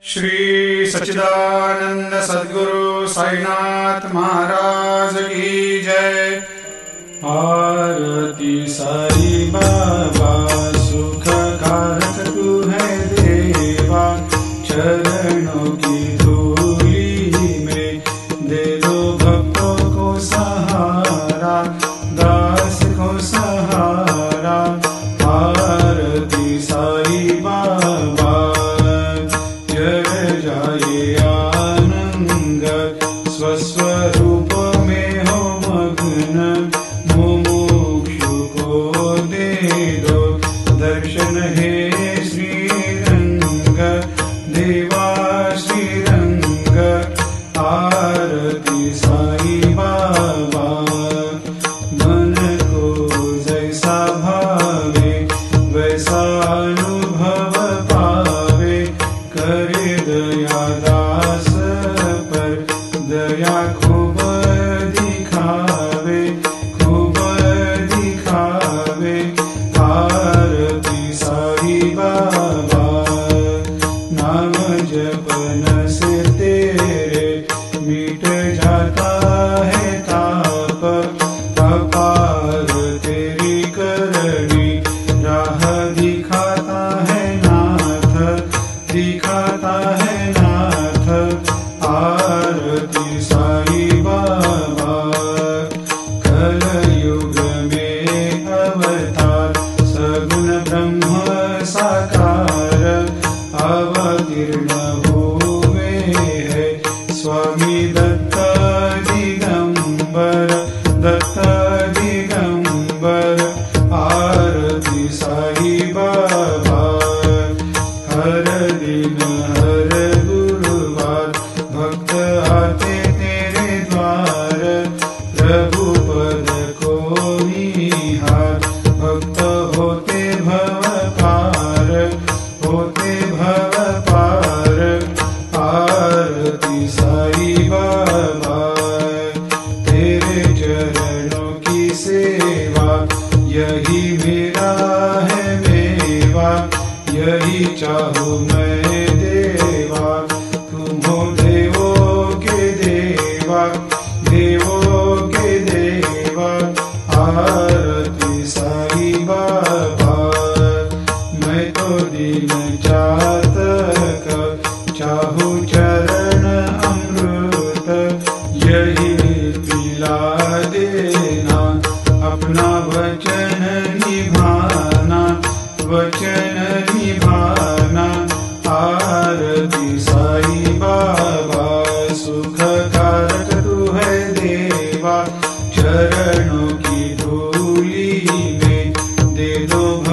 श्री सच्चिदानंद सद्गुरु साईनाथ महाराज की जय। आरती साई बाबा सुख कारक तू है देवा, चरणों की धूली में दे दो भक्तों को सहारा, दास को सहारा। आरती साई बाबा जय जाए आनंद, स्वस्वरूप में हो मग्न, मुमुक्षु को दे दो दर्शन हे श्रीरंग, देवा श्रीरंग। आरती साई बाबा मन को जैसा भावे वैसा अनुभव पावे, करे दया दास पर दया खूब दिखावे, खूब दिखावे। आरती साई बाबा नाम जपन से तेरे मिट जाता है ताप, अपार तेरी करनी राह दिखाता है नाथ, दिखाता है नाथ। आरती साई बाबा कलयुग में अवतार, सगुण ब्रह्म साकार अवतीर्ण हुए है स्वामी दत्त दिगंबर, दत्त दिगंबर। आरती साई बाबा हर दिन हर गुरुवार भक्त आते तेरे द्वार, प्रभु पद को निहार, भक्त होते भव पार, होते भव पार। आरती साई बाबा तेरे चरणों की सेवा, यही मेरा है मेवा, यही चाहूँ मैं देवा। तुम हो देवों के देवा, देवों के देवा। आरती साई बाबा मैं तो दिन चातक, चाहूँ चरण अमृत, यही पिला देना, अपना वचन निभाना, वचन निभाना। आरती साई बाबा सुख कारक तू है देवा, चरण